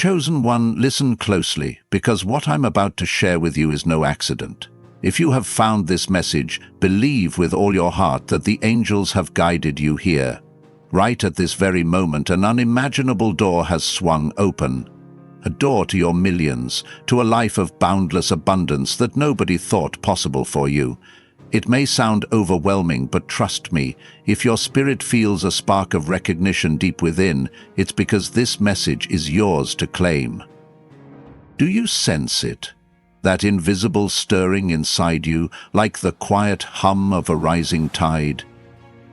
Chosen one, listen closely, because what I'm about to share with you is no accident. If you have found this message, believe with all your heart that the angels have guided you here. Right at this very moment, an unimaginable door has swung open. A door to your millions, to a life of boundless abundance that nobody thought possible for you. It may sound overwhelming, but trust me, if your spirit feels a spark of recognition deep within, it's because this message is yours to claim. Do you sense it? That invisible stirring inside you, like the quiet hum of a rising tide?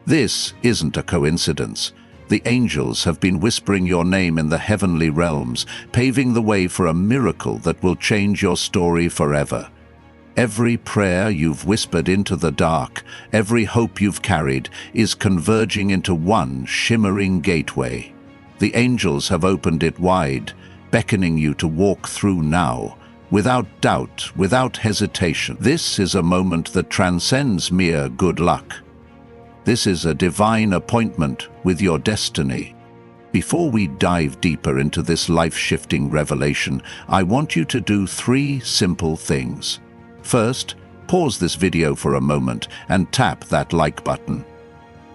This isn't a coincidence. The angels have been whispering your name in the heavenly realms, paving the way for a miracle that will change your story forever. Every prayer you've whispered into the dark, every hope you've carried, is converging into one shimmering gateway. The angels have opened it wide, beckoning you to walk through now, without doubt, without hesitation. This is a moment that transcends mere good luck. This is a divine appointment with your destiny. Before we dive deeper into this life-shifting revelation, I want you to do 3 simple things. First, pause this video for a moment and tap that like button.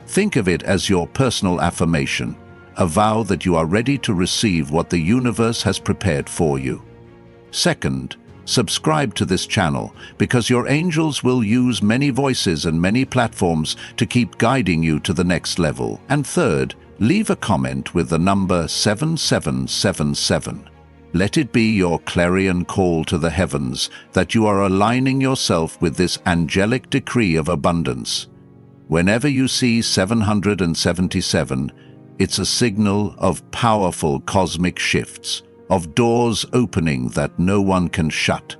Think of it as your personal affirmation, a vow that you are ready to receive what the universe has prepared for you. Second, subscribe to this channel because your angels will use many voices and many platforms to keep guiding you to the next level. And third, leave a comment with the number 7777. Let it be your clarion call to the heavens that you are aligning yourself with this angelic decree of abundance. Whenever you see 777, it's a signal of powerful cosmic shifts, of doors opening that no one can shut.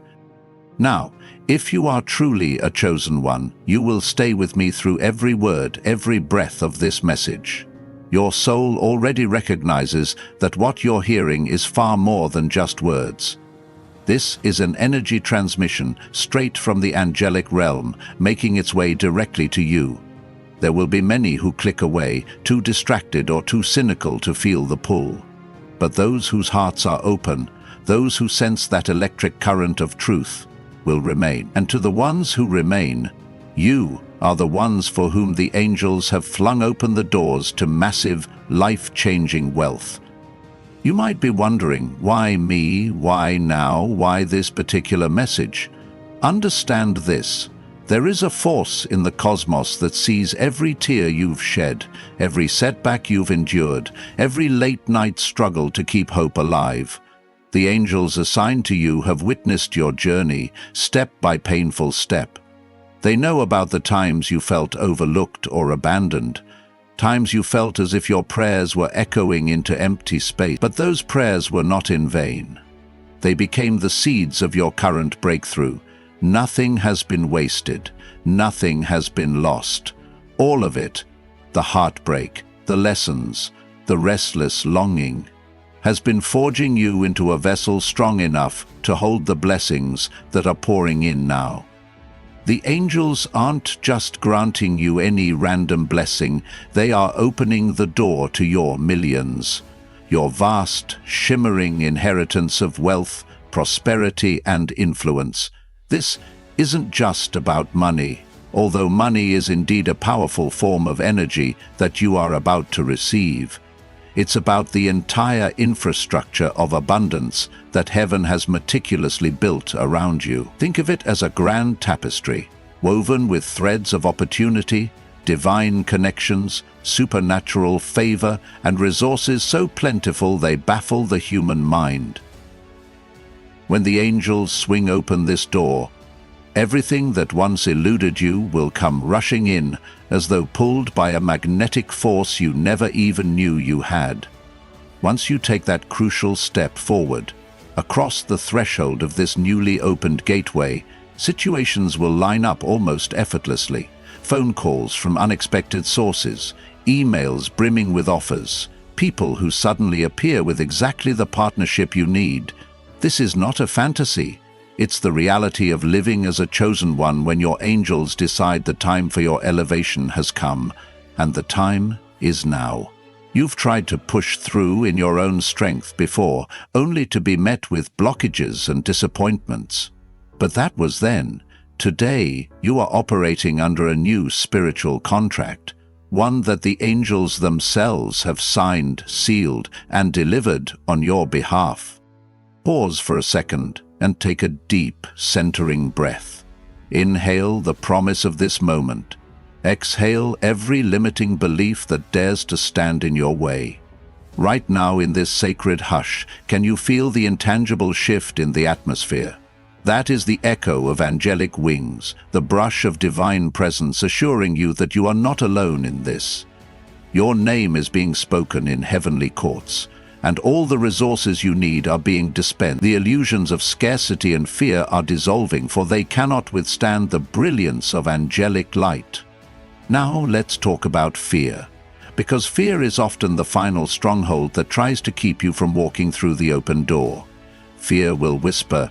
Now, if you are truly a chosen one, you will stay with me through every word, every breath of this message. Your soul already recognizes that what you're hearing is far more than just words. This is an energy transmission straight from the angelic realm, making its way directly to you. There will be many who click away, too distracted or too cynical to feel the pull. But those whose hearts are open, those who sense that electric current of truth, will remain. And to the ones who remain, you are the ones for whom the angels have flung open the doors to massive, life-changing wealth. You might be wondering, why me, why now, why this particular message? Understand this. There is a force in the cosmos that sees every tear you've shed, every setback you've endured, every late-night struggle to keep hope alive. The angels assigned to you have witnessed your journey, step by painful step. They know about the times you felt overlooked or abandoned, times you felt as if your prayers were echoing into empty space. But those prayers were not in vain. They became the seeds of your current breakthrough. Nothing has been wasted. Nothing has been lost. All of it, the heartbreak, the lessons, the restless longing, has been forging you into a vessel strong enough to hold the blessings that are pouring in now. The angels aren't just granting you any random blessing, they are opening the door to your millions, your vast, shimmering inheritance of wealth, prosperity, and influence. This isn't just about money, although money is indeed a powerful form of energy that you are about to receive. It's about the entire infrastructure of abundance that heaven has meticulously built around you. Think of it as a grand tapestry, woven with threads of opportunity, divine connections, supernatural favor, and resources so plentiful they baffle the human mind. When the angels swing open this door, everything that once eluded you will come rushing in, as though pulled by a magnetic force you never even knew you had. Once you take that crucial step forward, across the threshold of this newly opened gateway, situations will line up almost effortlessly. Phone calls from unexpected sources, emails brimming with offers, people who suddenly appear with exactly the partnership you need. This is not a fantasy. It's the reality of living as a chosen one when your angels decide the time for your elevation has come, and the time is now. You've tried to push through in your own strength before, only to be met with blockages and disappointments. But that was then. Today, you are operating under a new spiritual contract, one that the angels themselves have signed, sealed, and delivered on your behalf. Pause for a second and take a deep, centering breath. Inhale the promise of this moment. Exhale every limiting belief that dares to stand in your way. Right now in this sacred hush, can you feel the intangible shift in the atmosphere? That is the echo of angelic wings, the brush of divine presence assuring you that you are not alone in this. Your name is being spoken in heavenly courts, and all the resources you need are being dispensed. The illusions of scarcity and fear are dissolving, for they cannot withstand the brilliance of angelic light. Now let's talk about fear, because fear is often the final stronghold that tries to keep you from walking through the open door. Fear will whisper,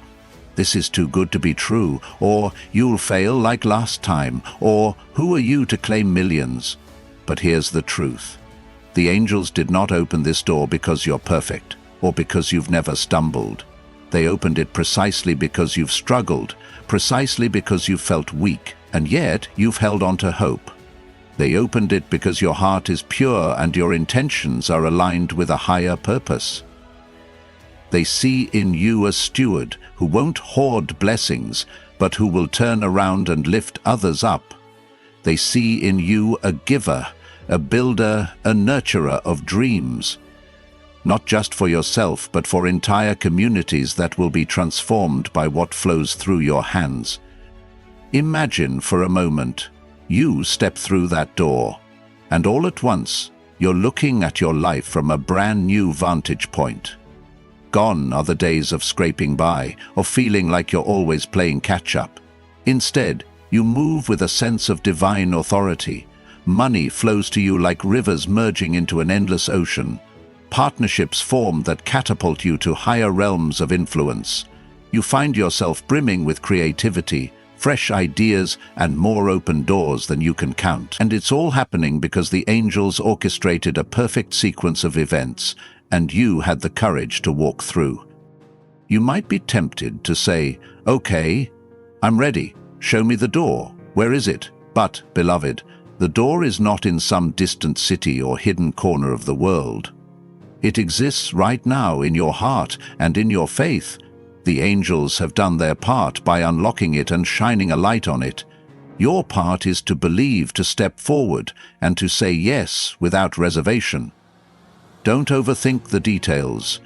"This is too good to be true," or "You'll fail like last time," or "Who are you to claim millions?" But here's the truth. The angels did not open this door because you're perfect, or because you've never stumbled. They opened it precisely because you've struggled, precisely because you've felt weak, and yet you've held on to hope. They opened it because your heart is pure and your intentions are aligned with a higher purpose. They see in you a steward who won't hoard blessings, but who will turn around and lift others up. They see in you a giver, a builder, a nurturer of dreams. Not just for yourself, but for entire communities that will be transformed by what flows through your hands. Imagine for a moment, you step through that door, and all at once, you're looking at your life from a brand new vantage point. Gone are the days of scraping by, or feeling like you're always playing catch-up. Instead, you move with a sense of divine authority. Money flows to you like rivers merging into an endless ocean. Partnerships form that catapult you to higher realms of influence. You find yourself brimming with creativity, fresh ideas, and more open doors than you can count. And it's all happening because the angels orchestrated a perfect sequence of events, and you had the courage to walk through. You might be tempted to say, "Okay, I'm ready. Show me the door. Where is it?" But, beloved, the door is not in some distant city or hidden corner of the world. It exists right now in your heart and in your faith. The angels have done their part by unlocking it and shining a light on it. Your part is to believe, to step forward, and to say yes without reservation. Don't overthink the details.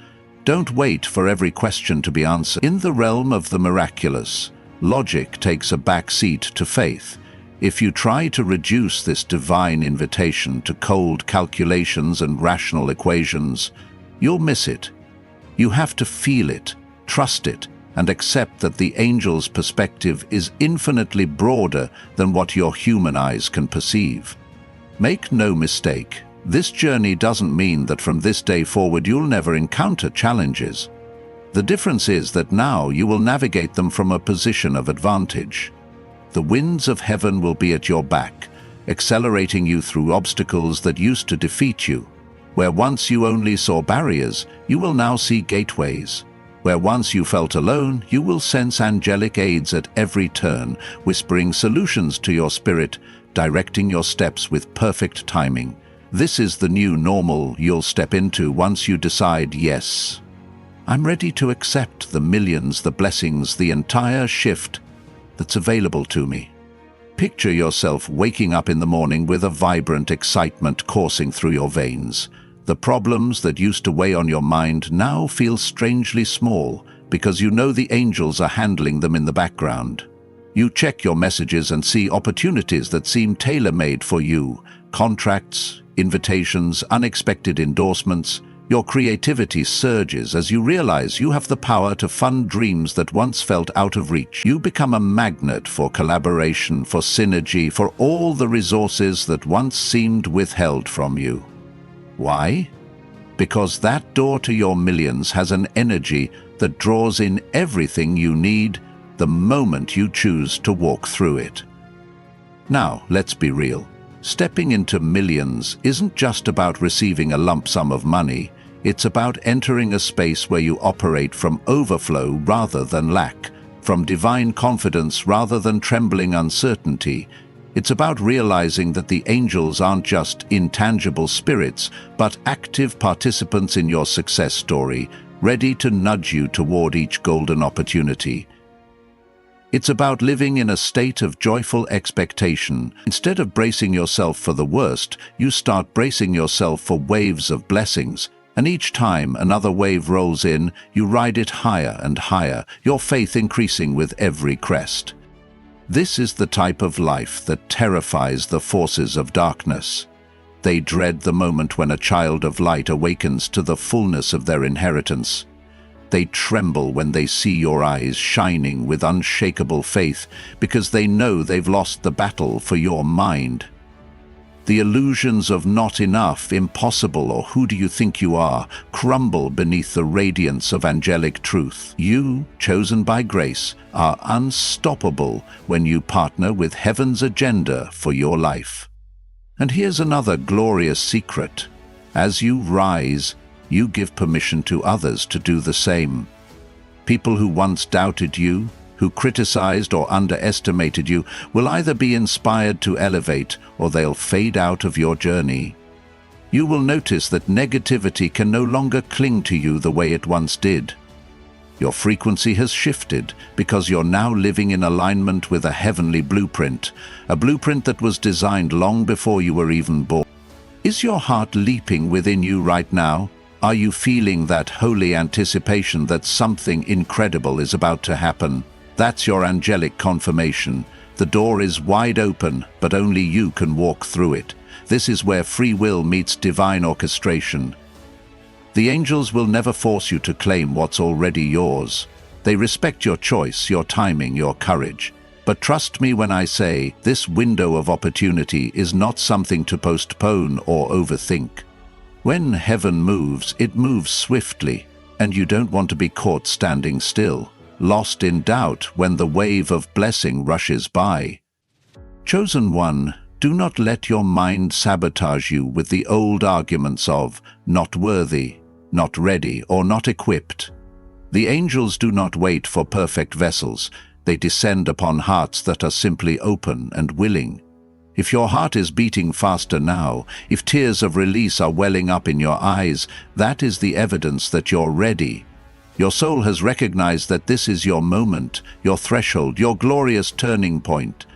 Don't wait for every question to be answered. In the realm of the miraculous, logic takes a back seat to faith. If you try to reduce this divine invitation to cold calculations and rational equations, you'll miss it. You have to feel it, trust it, and accept that the angel's perspective is infinitely broader than what your human eyes can perceive. Make no mistake, this journey doesn't mean that from this day forward you'll never encounter challenges. The difference is that now you will navigate them from a position of advantage. The winds of heaven will be at your back, accelerating you through obstacles that used to defeat you. Where once you only saw barriers, you will now see gateways. Where once you felt alone, you will sense angelic aids at every turn, whispering solutions to your spirit, directing your steps with perfect timing. This is the new normal you'll step into once you decide, yes, I'm ready to accept the millions, the blessings, the entire shift that's available to me. Picture yourself waking up in the morning with a vibrant excitement coursing through your veins. The problems that used to weigh on your mind now feel strangely small because you know the angels are handling them in the background. You check your messages and see opportunities that seem tailor-made for you. Contracts, invitations, unexpected endorsements. Your creativity surges as you realize you have the power to fund dreams that once felt out of reach. You become a magnet for collaboration, for synergy, for all the resources that once seemed withheld from you. Why? Because that door to your millions has an energy that draws in everything you need the moment you choose to walk through it. Now, let's be real. Stepping into millions isn't just about receiving a lump sum of money, it's about entering a space where you operate from overflow rather than lack, from divine confidence rather than trembling uncertainty. It's about realizing that the angels aren't just intangible spirits, but active participants in your success story, ready to nudge you toward each golden opportunity. It's about living in a state of joyful expectation. Instead of bracing yourself for the worst, you start bracing yourself for waves of blessings. And each time another wave rolls in, you ride it higher and higher, your faith increasing with every crest. This is the type of life that terrifies the forces of darkness. They dread the moment when a child of light awakens to the fullness of their inheritance. They tremble when they see your eyes shining with unshakable faith because they know they've lost the battle for your mind. The illusions of not enough, impossible, or who do you think you are crumble beneath the radiance of angelic truth. You, chosen by grace, are unstoppable when you partner with heaven's agenda for your life. And here's another glorious secret. As you rise, you give permission to others to do the same. People who once doubted you, who criticized or underestimated you, will either be inspired to elevate or they'll fade out of your journey. You will notice that negativity can no longer cling to you the way it once did. Your frequency has shifted because you're now living in alignment with a heavenly blueprint, a blueprint that was designed long before you were even born. Is your heart leaping within you right now? Are you feeling that holy anticipation that something incredible is about to happen? That's your angelic confirmation. The door is wide open, but only you can walk through it. This is where free will meets divine orchestration. The angels will never force you to claim what's already yours. They respect your choice, your timing, your courage. But trust me when I say, this window of opportunity is not something to postpone or overthink. When heaven moves, it moves swiftly, and you don't want to be caught standing still, lost in doubt when the wave of blessing rushes by. Chosen one, do not let your mind sabotage you with the old arguments of not worthy, not ready, or not equipped. The angels do not wait for perfect vessels. They descend upon hearts that are simply open and willing. If your heart is beating faster now, if tears of release are welling up in your eyes, that is the evidence that you're ready. Your soul has recognized that this is your moment, your threshold, your glorious turning point.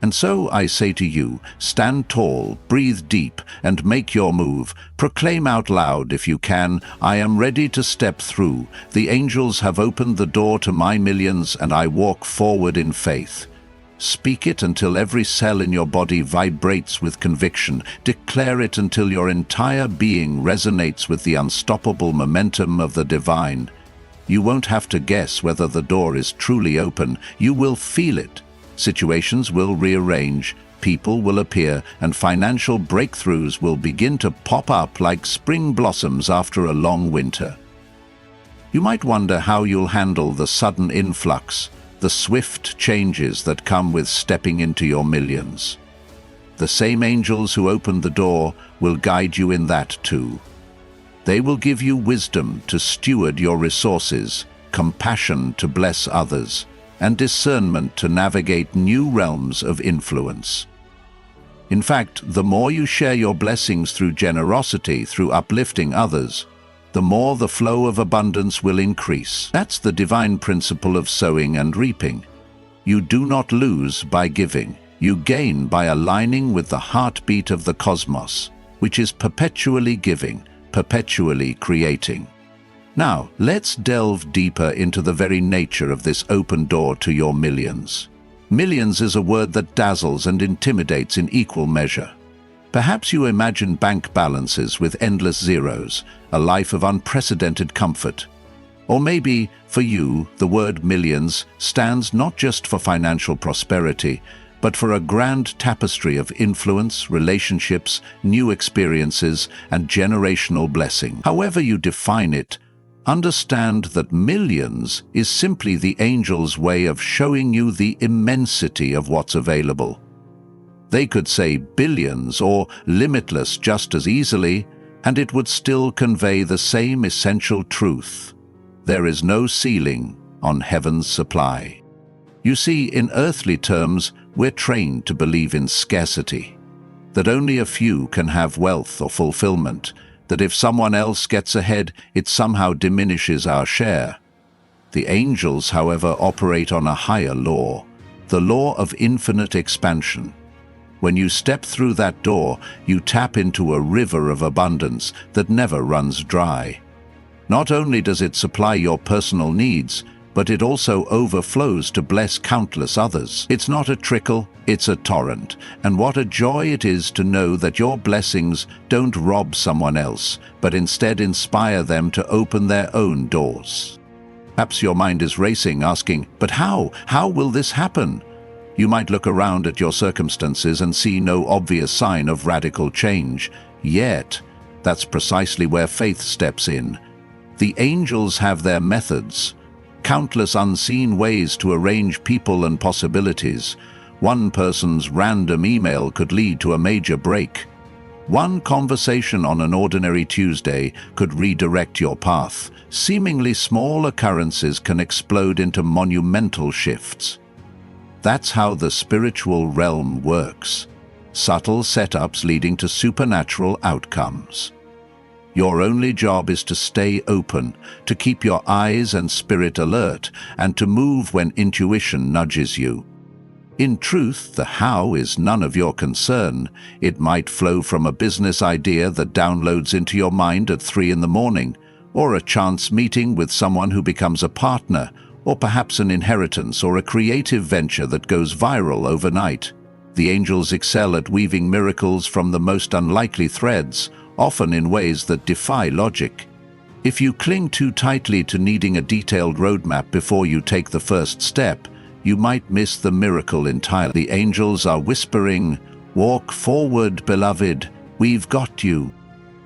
And so I say to you, stand tall, breathe deep, and make your move. Proclaim out loud if you can, I am ready to step through. The angels have opened the door to my millions, and I walk forward in faith. Speak it until every cell in your body vibrates with conviction. Declare it until your entire being resonates with the unstoppable momentum of the divine. You won't have to guess whether the door is truly open. You will feel it. Situations will rearrange, people will appear, and financial breakthroughs will begin to pop up like spring blossoms after a long winter. You might wonder how you'll handle the sudden influx, the swift changes that come with stepping into your millions. The same angels who opened the door will guide you in that too. They will give you wisdom to steward your resources, compassion to bless others, and discernment to navigate new realms of influence. In fact, the more you share your blessings through generosity, through uplifting others, the more the flow of abundance will increase. That's the divine principle of sowing and reaping. You do not lose by giving. You gain by aligning with the heartbeat of the cosmos, which is perpetually giving, perpetually creating. Now, let's delve deeper into the very nature of this open door to your millions. Millions is a word that dazzles and intimidates in equal measure. Perhaps you imagine bank balances with endless zeros, a life of unprecedented comfort. Or maybe, for you, the word millions stands not just for financial prosperity, but for a grand tapestry of influence, relationships, new experiences, and generational blessing. However you define it, understand that millions is simply the angel's way of showing you the immensity of what's available. They could say billions or limitless just as easily, and it would still convey the same essential truth. There is no ceiling on heaven's supply. You see, in earthly terms, we're trained to believe in scarcity, that only a few can have wealth or fulfillment, that if someone else gets ahead, it somehow diminishes our share. The angels, however, operate on a higher law, the law of infinite expansion. When you step through that door, you tap into a river of abundance that never runs dry. Not only does it supply your personal needs, but it also overflows to bless countless others. It's not a trickle, it's a torrent. And what a joy it is to know that your blessings don't rob someone else, but instead inspire them to open their own doors. Perhaps your mind is racing, asking, but how? How will this happen? You might look around at your circumstances and see no obvious sign of radical change. Yet, that's precisely where faith steps in. The angels have their methods, countless unseen ways to arrange people and possibilities. One person's random email could lead to a major break. One conversation on an ordinary Tuesday could redirect your path. Seemingly small occurrences can explode into monumental shifts. That's how the spiritual realm works. Subtle setups leading to supernatural outcomes. Your only job is to stay open, to keep your eyes and spirit alert, and to move when intuition nudges you. In truth, the how is none of your concern. It might flow from a business idea that downloads into your mind at 3 in the morning, or a chance meeting with someone who becomes a partner, or perhaps an inheritance or a creative venture that goes viral overnight. The angels excel at weaving miracles from the most unlikely threads, often in ways that defy logic. If you cling too tightly to needing a detailed roadmap before you take the first step, you might miss the miracle entirely. The angels are whispering, "Walk forward, beloved, we've got you."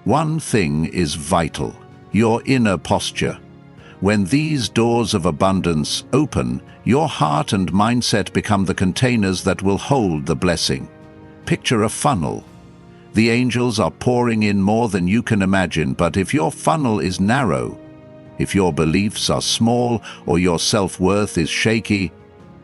One thing is vital, your inner posture. When these doors of abundance open, your heart and mindset become the containers that will hold the blessing. Picture a funnel. The angels are pouring in more than you can imagine, but if your funnel is narrow, if your beliefs are small or your self-worth is shaky,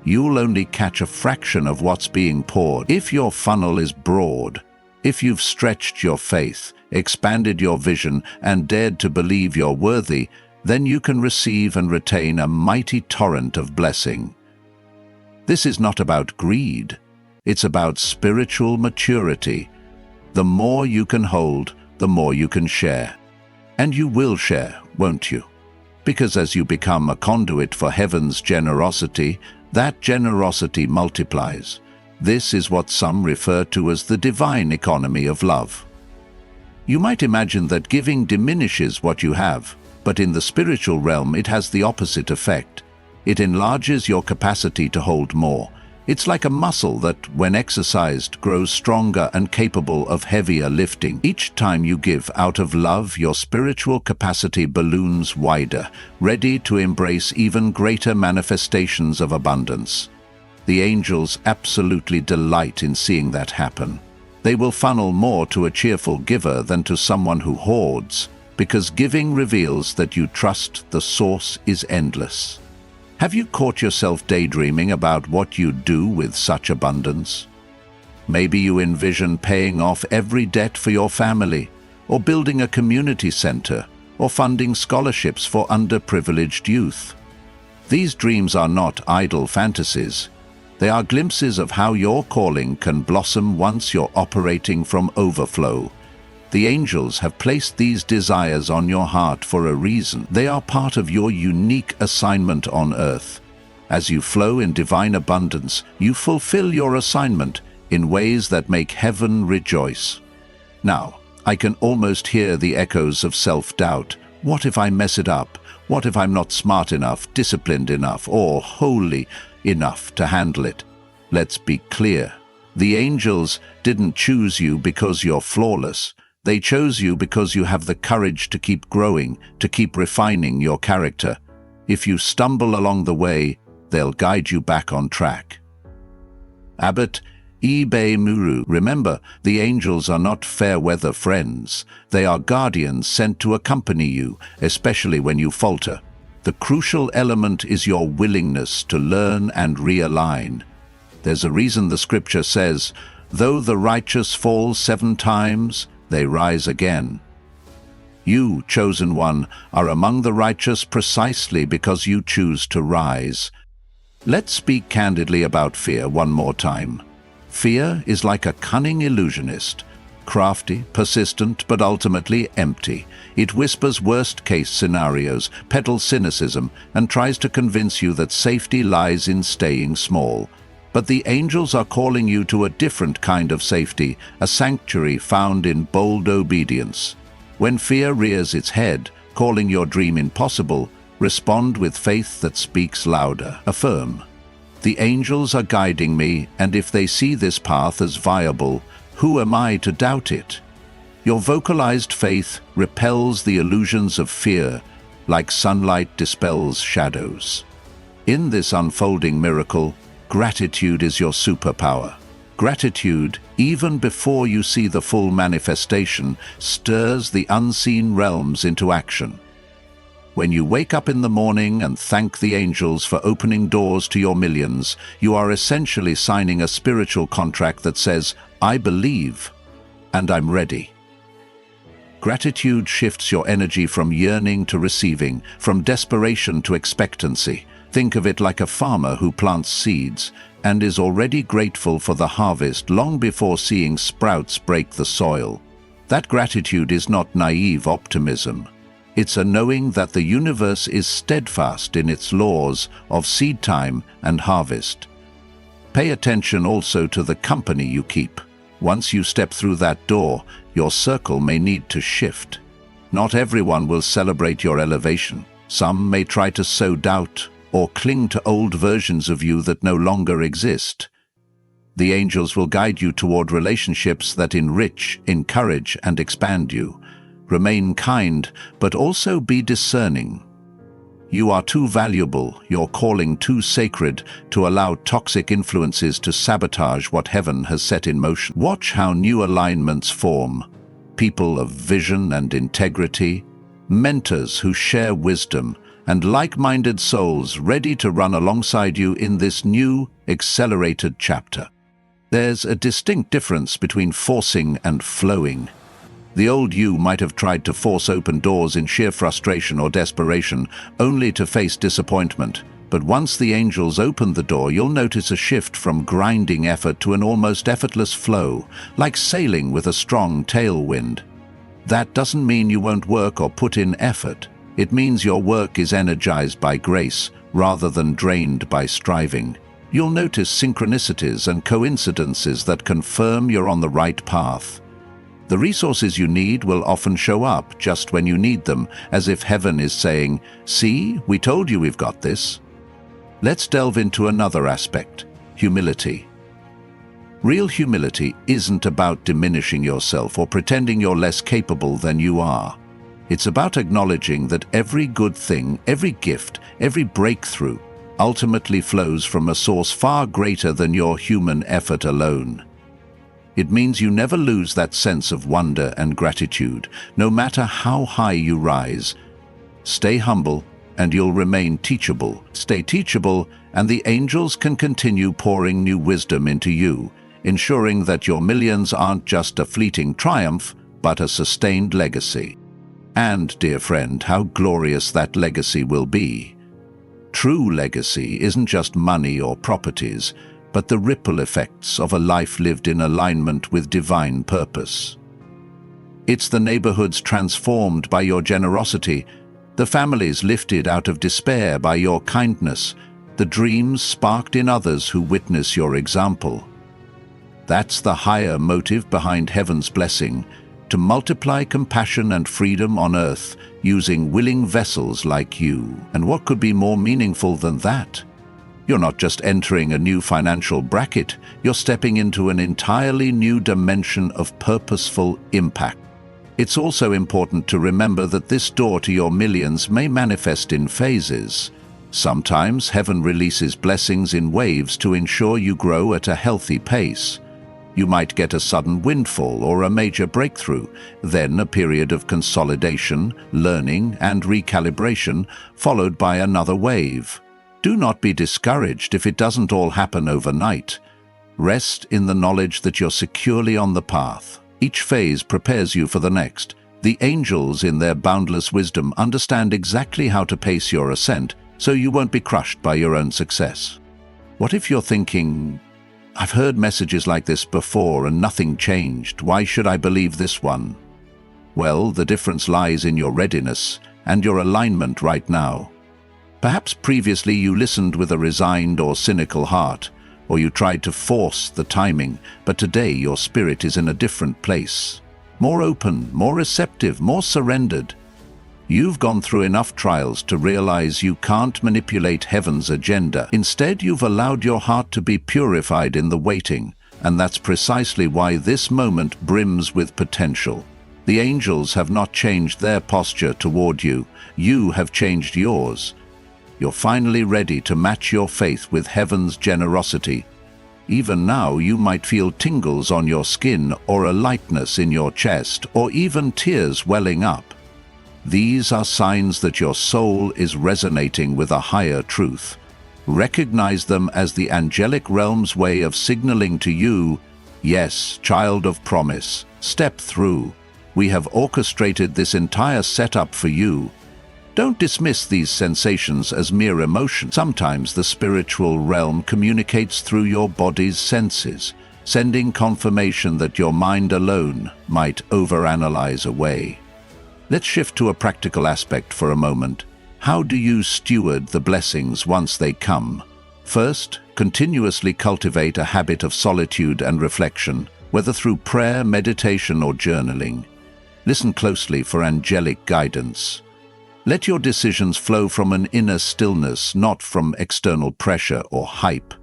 you'll only catch a fraction of what's being poured. If your funnel is broad, if you've stretched your faith, expanded your vision, and dared to believe you're worthy, then you can receive and retain a mighty torrent of blessing. This is not about greed. It's about spiritual maturity. The more you can hold, the more you can share. And you will share, won't you? Because as you become a conduit for heaven's generosity, that generosity multiplies. This is what some refer to as the divine economy of love. You might imagine that giving diminishes what you have, but in the spiritual realm it has the opposite effect. It enlarges your capacity to hold more. It's like a muscle that, when exercised, grows stronger and capable of heavier lifting. Each time you give out of love, your spiritual capacity balloons wider, ready to embrace even greater manifestations of abundance. The angels absolutely delight in seeing that happen. They will funnel more to a cheerful giver than to someone who hoards, because giving reveals that you trust the source is endless. Have you caught yourself daydreaming about what you'd do with such abundance? Maybe you envision paying off every debt for your family, or building a community center, or funding scholarships for underprivileged youth. These dreams are not idle fantasies. They are glimpses of how your calling can blossom once you're operating from overflow. The angels have placed these desires on your heart for a reason. They are part of your unique assignment on earth. As you flow in divine abundance, you fulfill your assignment in ways that make heaven rejoice. Now, I can almost hear the echoes of self-doubt. What if I mess it up? What if I'm not smart enough, disciplined enough, or holy enough to handle it? Let's be clear. The angels didn't choose you because you're flawless. They chose you because you have the courage to keep growing, to keep refining your character. If you stumble along the way, they'll guide you back on track. Abbott, Ibe Muru. Remember, the angels are not fair-weather friends. They are guardians sent to accompany you, especially when you falter. The crucial element is your willingness to learn and realign. There's a reason the scripture says, "Though the righteous fall 7 times, they rise again." You, chosen one, are among the righteous precisely because you choose to rise. Let's speak candidly about fear one more time. Fear is like a cunning illusionist, crafty, persistent, but ultimately empty. It whispers worst-case scenarios, peddles cynicism, and tries to convince you that safety lies in staying small. But the angels are calling you to a different kind of safety, a sanctuary found in bold obedience. When fear rears its head, calling your dream impossible, respond with faith that speaks louder. Affirm, "The angels are guiding me, and if they see this path as viable, who am I to doubt it?" Your vocalized faith repels the illusions of fear, like sunlight dispels shadows. In this unfolding miracle, gratitude is your superpower. Gratitude, even before you see the full manifestation, stirs the unseen realms into action. When you wake up in the morning and thank the angels for opening doors to your millions, you are essentially signing a spiritual contract that says, "I believe, and I'm ready." Gratitude shifts your energy from yearning to receiving, from desperation to expectancy. Think of it like a farmer who plants seeds and is already grateful for the harvest long before seeing sprouts break the soil. That gratitude is not naive optimism. It's a knowing that the universe is steadfast in its laws of seed time and harvest. Pay attention also to the company you keep. Once you step through that door, your circle may need to shift. Not everyone will celebrate your elevation. Some may try to sow doubt or cling to old versions of you that no longer exist. The angels will guide you toward relationships that enrich, encourage, and expand you. Remain kind, but also be discerning. You are too valuable, your calling too sacred, to allow toxic influences to sabotage what heaven has set in motion. Watch how new alignments form. People of vision and integrity, mentors who share wisdom, and like-minded souls ready to run alongside you in this new, accelerated chapter. There's a distinct difference between forcing and flowing. The old you might have tried to force open doors in sheer frustration or desperation, only to face disappointment. But once the angels open the door, you'll notice a shift from grinding effort to an almost effortless flow, like sailing with a strong tailwind. That doesn't mean you won't work or put in effort. It means your work is energized by grace, rather than drained by striving. You'll notice synchronicities and coincidences that confirm you're on the right path. The resources you need will often show up just when you need them, as if heaven is saying, "See, we told you we've got this." Let's delve into another aspect, humility. Real humility isn't about diminishing yourself or pretending you're less capable than you are. It's about acknowledging that every good thing, every gift, every breakthrough ultimately flows from a source far greater than your human effort alone. It means you never lose that sense of wonder and gratitude, no matter how high you rise. Stay humble, and you'll remain teachable. Stay teachable, and the angels can continue pouring new wisdom into you, ensuring that your millions aren't just a fleeting triumph, but a sustained legacy. And, dear friend, how glorious that legacy will be. True legacy isn't just money or properties, but the ripple effects of a life lived in alignment with divine purpose. It's the neighborhoods transformed by your generosity, the families lifted out of despair by your kindness, the dreams sparked in others who witness your example. That's the higher motive behind heaven's blessing, to multiply compassion and freedom on earth using willing vessels like you. And what could be more meaningful than that? You're not just entering a new financial bracket, you're stepping into an entirely new dimension of purposeful impact. It's also important to remember that this door to your millions may manifest in phases. Sometimes heaven releases blessings in waves to ensure you grow at a healthy pace. You might get a sudden windfall or a major breakthrough, then a period of consolidation, learning, and recalibration, followed by another wave. Do not be discouraged if it doesn't all happen overnight. Rest in the knowledge that you're securely on the path. Each phase prepares you for the next. The angels, in their boundless wisdom, understand exactly how to pace your ascent, so you won't be crushed by your own success. What if you're thinking, I've heard messages like this before and nothing changed. Why should I believe this one? Well, the difference lies in your readiness and your alignment right now. Perhaps previously you listened with a resigned or cynical heart, or you tried to force the timing, but today your spirit is in a different place. More open, more receptive, more surrendered. You've gone through enough trials to realize you can't manipulate heaven's agenda. Instead, you've allowed your heart to be purified in the waiting, and that's precisely why this moment brims with potential. The angels have not changed their posture toward you. You have changed yours. You're finally ready to match your faith with heaven's generosity. Even now, you might feel tingles on your skin or a lightness in your chest or even tears welling up. These are signs that your soul is resonating with a higher truth. Recognize them as the angelic realm's way of signaling to you, yes, child of promise, step through. We have orchestrated this entire setup for you. Don't dismiss these sensations as mere emotion. Sometimes the spiritual realm communicates through your body's senses, sending confirmation that your mind alone might overanalyze away. Let's shift to a practical aspect for a moment. How do you steward the blessings once they come? First, continuously cultivate a habit of solitude and reflection, whether through prayer, meditation, or journaling. Listen closely for angelic guidance. Let your decisions flow from an inner stillness, not from external pressure or hype.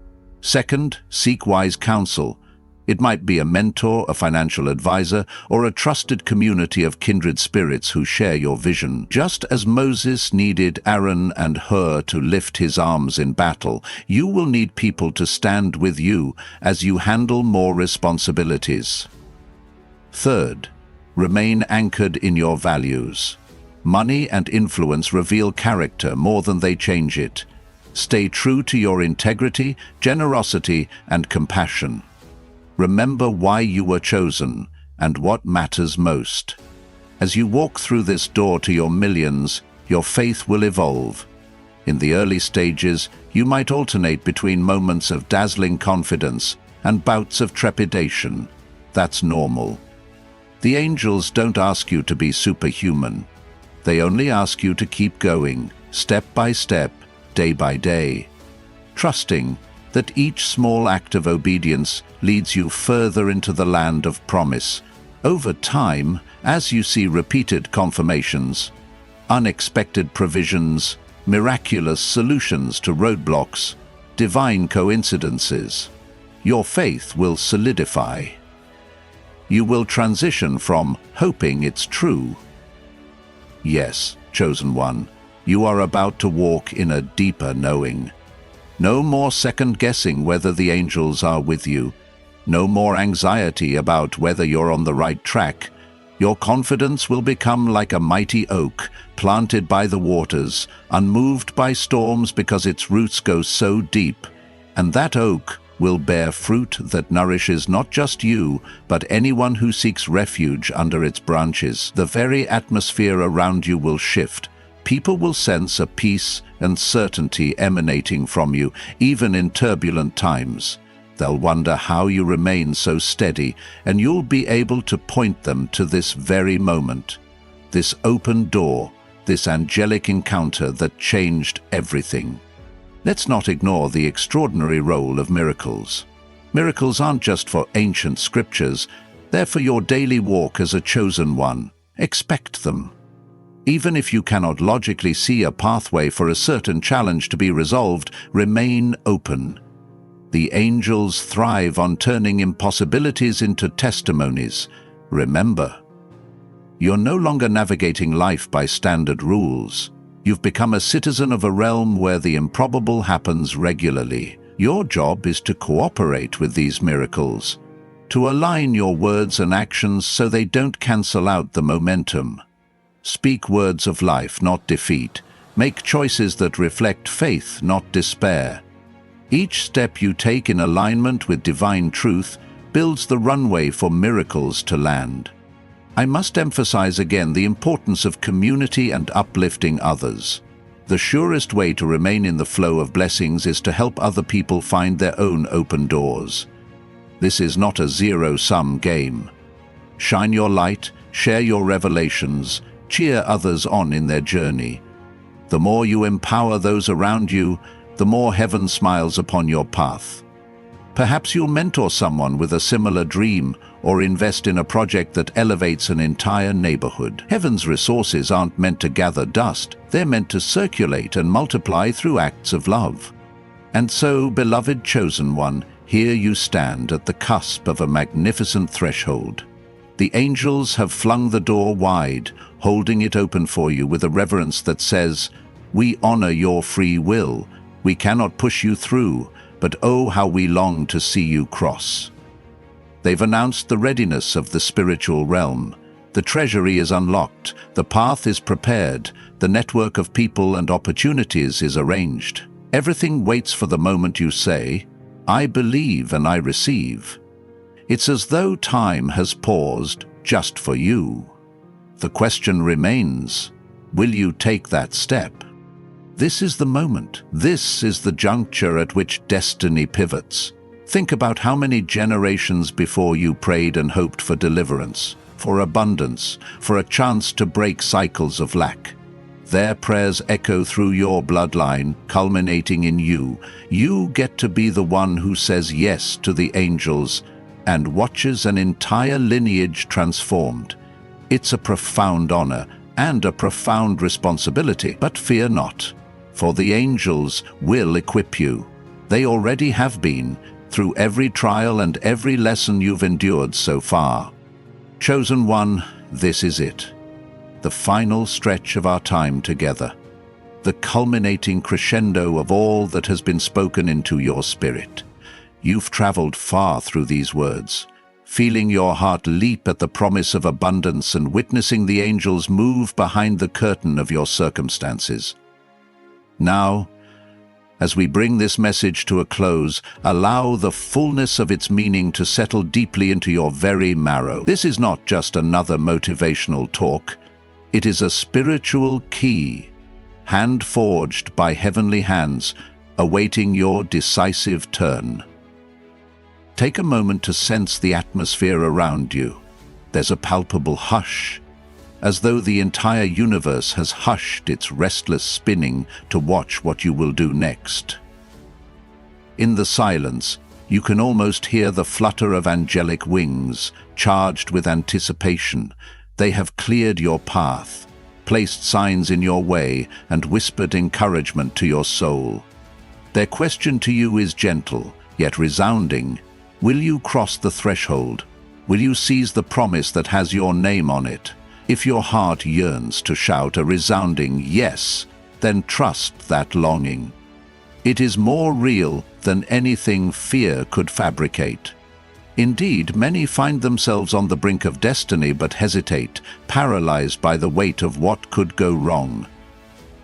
Second, seek wise counsel. It might be a mentor, a financial advisor, or a trusted community of kindred spirits who share your vision. Just as Moses needed Aaron and Hur to lift his arms in battle, you will need people to stand with you as you handle more responsibilities. Third, remain anchored in your values. Money and influence reveal character more than they change it. Stay true to your integrity, generosity, and compassion. Remember why you were chosen and what matters most. As you walk through this door to your millions, your faith will evolve. In the early stages, you might alternate between moments of dazzling confidence and bouts of trepidation. That's normal. The angels don't ask you to be superhuman. They only ask you to keep going, step by step, day by day, trusting that each small act of obedience leads you further into the land of promise. Over time, as you see repeated confirmations, unexpected provisions, miraculous solutions to roadblocks, divine coincidences, your faith will solidify. You will transition from hoping it's true. Yes, chosen one, you are about to walk in a deeper knowing. No more second-guessing whether the angels are with you. No more anxiety about whether you're on the right track. Your confidence will become like a mighty oak, planted by the waters, unmoved by storms because its roots go so deep. And that oak will bear fruit that nourishes not just you, but anyone who seeks refuge under its branches. The very atmosphere around you will shift. People will sense a peace and certainty emanating from you, even in turbulent times. They'll wonder how you remain so steady, and you'll be able to point them to this very moment, this open door, this angelic encounter that changed everything. Let's not ignore the extraordinary role of miracles. Miracles aren't just for ancient scriptures, they're for your daily walk as a chosen one. Expect them. Even if you cannot logically see a pathway for a certain challenge to be resolved, remain open. The angels thrive on turning impossibilities into testimonies. Remember, you're no longer navigating life by standard rules. You've become a citizen of a realm where the improbable happens regularly. Your job is to cooperate with these miracles. to align your words and actions so they don't cancel out the momentum. Speak words of life, not defeat. Make choices that reflect faith, not despair. Each step you take in alignment with divine truth builds the runway for miracles to land. I must emphasize again the importance of community and uplifting others. The surest way to remain in the flow of blessings is to help other people find their own open doors. This is not a zero-sum game. Shine your light, share your revelations, cheer others on in their journey. The more you empower those around you, the more heaven smiles upon your path. Perhaps you'll mentor someone with a similar dream or invest in a project that elevates an entire neighborhood. Heaven's resources aren't meant to gather dust, they're meant to circulate and multiply through acts of love. And so, beloved chosen one, here you stand at the cusp of a magnificent threshold. The angels have flung the door wide, holding it open for you with a reverence that says, "We honor your free will. We cannot push you through, but oh, how we long to see you cross." They've announced the readiness of the spiritual realm. The treasury is unlocked, the path is prepared, the network of people and opportunities is arranged. Everything waits for the moment you say, "I believe and I receive." It's as though time has paused just for you. The question remains, will you take that step? This is the moment. This is the juncture at which destiny pivots. Think about how many generations before you prayed and hoped for deliverance, for abundance, for a chance to break cycles of lack. Their prayers echo through your bloodline, culminating in you. You get to be the one who says yes to the angels and watches an entire lineage transformed. It's a profound honor and a profound responsibility, but fear not. For the angels will equip you. They already have been, through every trial and every lesson you've endured so far. Chosen one, this is it. The final stretch of our time together. The culminating crescendo of all that has been spoken into your spirit. You've traveled far through these words, feeling your heart leap at the promise of abundance and witnessing the angels move behind the curtain of your circumstances. Now, as we bring this message to a close, allow the fullness of its meaning to settle deeply into your very marrow. This is not just another motivational talk. It is a spiritual key, hand-forged by heavenly hands, awaiting your decisive turn. Take a moment to sense the atmosphere around you. There's a palpable hush, as though the entire universe has hushed its restless spinning to watch what you will do next. In the silence, you can almost hear the flutter of angelic wings, charged with anticipation. They have cleared your path, placed signs in your way, and whispered encouragement to your soul. Their question to you is gentle, yet resounding. Will you cross the threshold? Will you seize the promise that has your name on it? If your heart yearns to shout a resounding yes, then trust that longing. It is more real than anything fear could fabricate. Indeed, many find themselves on the brink of destiny but hesitate, paralyzed by the weight of what could go wrong.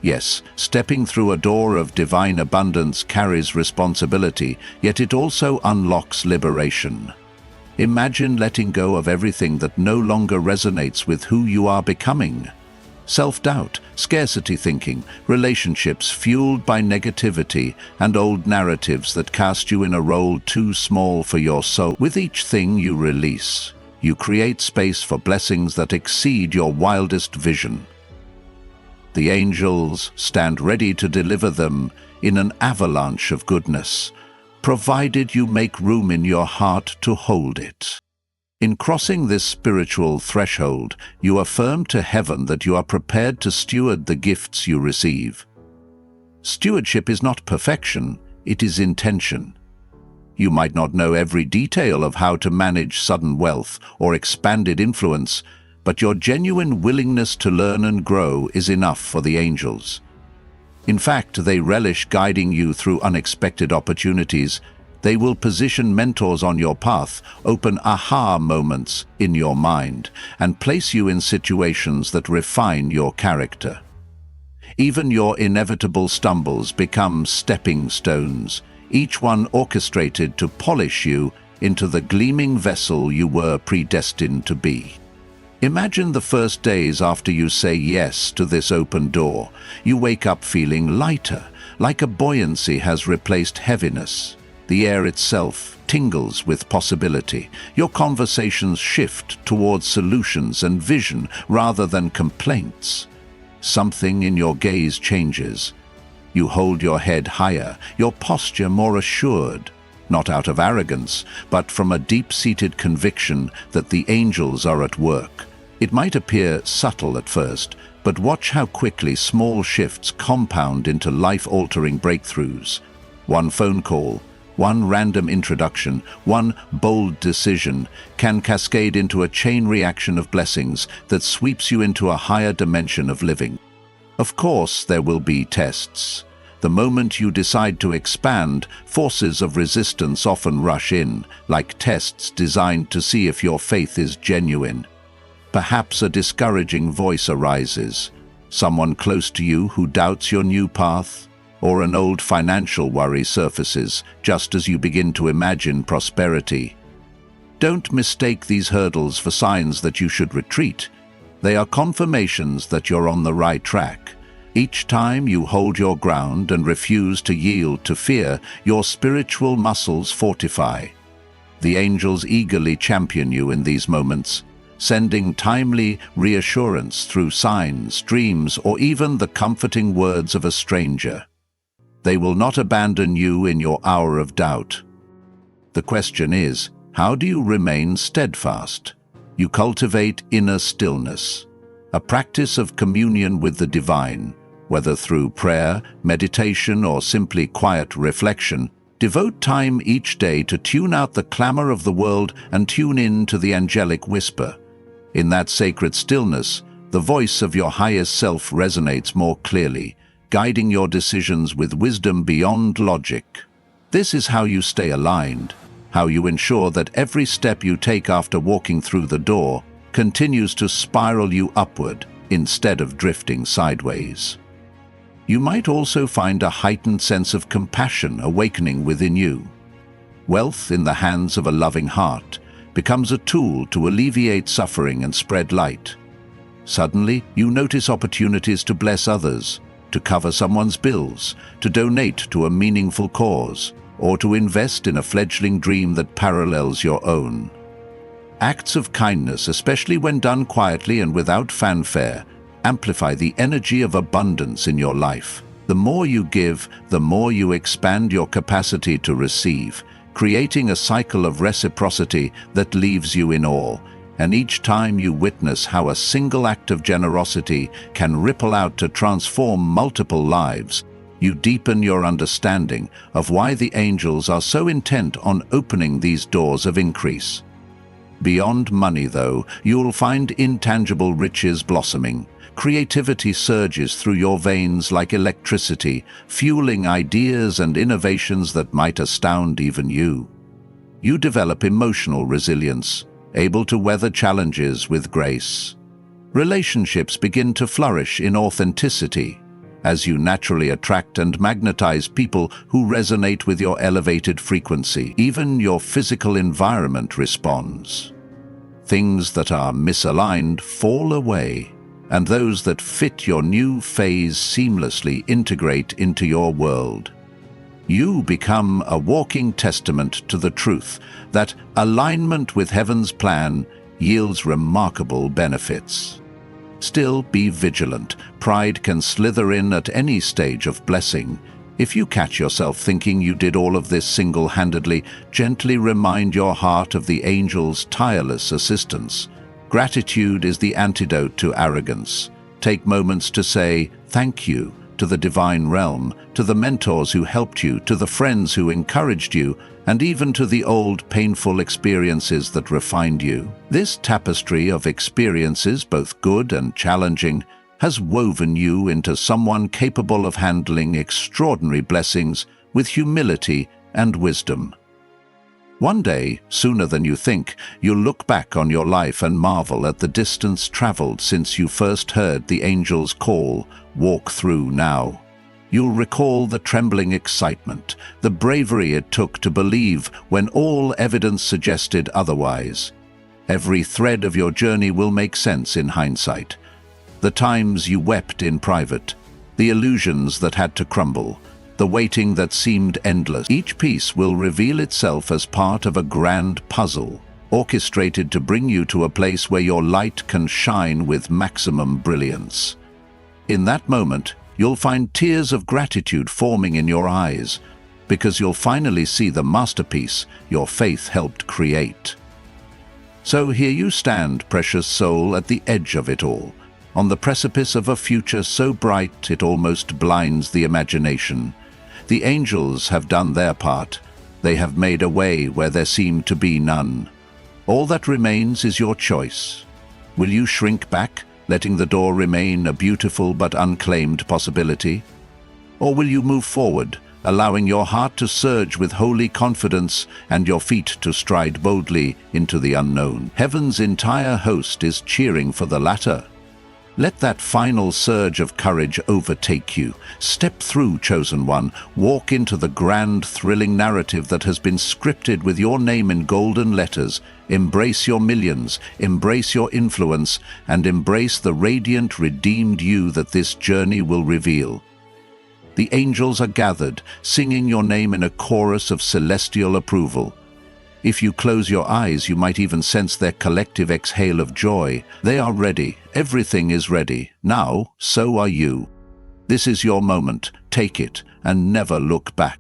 Yes, stepping through a door of divine abundance carries responsibility, yet it also unlocks liberation. Imagine letting go of everything that no longer resonates with who you are becoming. Self-doubt, scarcity thinking, relationships fueled by negativity, and old narratives that cast you in a role too small for your soul. With each thing you release, you create space for blessings that exceed your wildest vision. The angels stand ready to deliver them in an avalanche of goodness, provided you make room in your heart to hold it. In crossing this spiritual threshold, you affirm to heaven that you are prepared to steward the gifts you receive. Stewardship is not perfection, it is intention. You might not know every detail of how to manage sudden wealth or expanded influence, but your genuine willingness to learn and grow is enough for the angels. In fact, they relish guiding you through unexpected opportunities. They will position mentors on your path, open aha moments in your mind, and place you in situations that refine your character. Even your inevitable stumbles become stepping stones, each one orchestrated to polish you into the gleaming vessel you were predestined to be. Imagine the first days after you say yes to this open door. You wake up feeling lighter, like a buoyancy has replaced heaviness. The air itself tingles with possibility. Your conversations shift towards solutions and vision rather than complaints. Something in your gaze changes. You hold your head higher, your posture more assured, not out of arrogance, but from a deep-seated conviction that the angels are at work. It might appear subtle at first, but watch how quickly small shifts compound into life-altering breakthroughs. One phone call, one random introduction, one bold decision can cascade into a chain reaction of blessings that sweeps you into a higher dimension of living. Of course, there will be tests. The moment you decide to expand, forces of resistance often rush in, like tests designed to see if your faith is genuine. Perhaps a discouraging voice arises, someone close to you who doubts your new path, or an old financial worry surfaces just as you begin to imagine prosperity. Don't mistake these hurdles for signs that you should retreat. They are confirmations that you're on the right track. Each time you hold your ground and refuse to yield to fear, your spiritual muscles fortify. The angels eagerly champion you in these moments, sending timely reassurance through signs, dreams, or even the comforting words of a stranger. They will not abandon you in your hour of doubt. The question is, how do you remain steadfast? You cultivate inner stillness, a practice of communion with the divine, whether through prayer, meditation, or simply quiet reflection. Devote time each day to tune out the clamor of the world and tune in to the angelic whisper. In that sacred stillness, the voice of your highest self resonates more clearly, guiding your decisions with wisdom beyond logic. This is how you stay aligned, how you ensure that every step you take after walking through the door continues to spiral you upward instead of drifting sideways. You might also find a heightened sense of compassion awakening within you. Wealth in the hands of a loving heart becomes a tool to alleviate suffering and spread light. Suddenly, you notice opportunities to bless others, to cover someone's bills, to donate to a meaningful cause, or to invest in a fledgling dream that parallels your own. Acts of kindness, especially when done quietly and without fanfare, amplify the energy of abundance in your life. The more you give, the more you expand your capacity to receive, creating a cycle of reciprocity that leaves you in awe. And each time you witness how a single act of generosity can ripple out to transform multiple lives, you deepen your understanding of why the angels are so intent on opening these doors of increase. Beyond money, though, you'll find intangible riches blossoming. Creativity surges through your veins like electricity, fueling ideas and innovations that might astound even you. You develop emotional resilience, able to weather challenges with grace. Relationships begin to flourish in authenticity, as you naturally attract and magnetize people who resonate with your elevated frequency. Even your physical environment responds. Things that are misaligned fall away, and those that fit your new phase seamlessly integrate into your world. You become a walking testament to the truth that alignment with heaven's plan yields remarkable benefits. Still, be vigilant. Pride can slither in at any stage of blessing. If you catch yourself thinking you did all of this single-handedly, gently remind your heart of the angel's tireless assistance. Gratitude is the antidote to arrogance. Take moments to say thank you to the divine realm, to the mentors who helped you, to the friends who encouraged you, and even to the old painful experiences that refined you. This tapestry of experiences, both good and challenging, has woven you into someone capable of handling extraordinary blessings with humility and wisdom. One day, sooner than you think, you'll look back on your life and marvel at the distance traveled since you first heard the angel's call, "Walk through now." You'll recall the trembling excitement, the bravery it took to believe when all evidence suggested otherwise. Every thread of your journey will make sense in hindsight. The times you wept in private, the illusions that had to crumble, the waiting that seemed endless. Each piece will reveal itself as part of a grand puzzle, orchestrated to bring you to a place where your light can shine with maximum brilliance. In that moment, you'll find tears of gratitude forming in your eyes, because you'll finally see the masterpiece your faith helped create. So here you stand, precious soul, at the edge of it all, on the precipice of a future so bright it almost blinds the imagination. The angels have done their part. They have made a way where there seemed to be none. All that remains is your choice. Will you shrink back, letting the door remain a beautiful but unclaimed possibility? Or will you move forward, allowing your heart to surge with holy confidence and your feet to stride boldly into the unknown? Heaven's entire host is cheering for the latter. Let that final surge of courage overtake you. Step through, chosen one. Walk into the grand, thrilling narrative that has been scripted with your name in golden letters. Embrace your millions, embrace your influence, and embrace the radiant, redeemed you that this journey will reveal. The angels are gathered, singing your name in a chorus of celestial approval. If you close your eyes, you might even sense their collective exhale of joy. They are ready. Everything is ready. Now, so are you. This is your moment. Take it and never look back.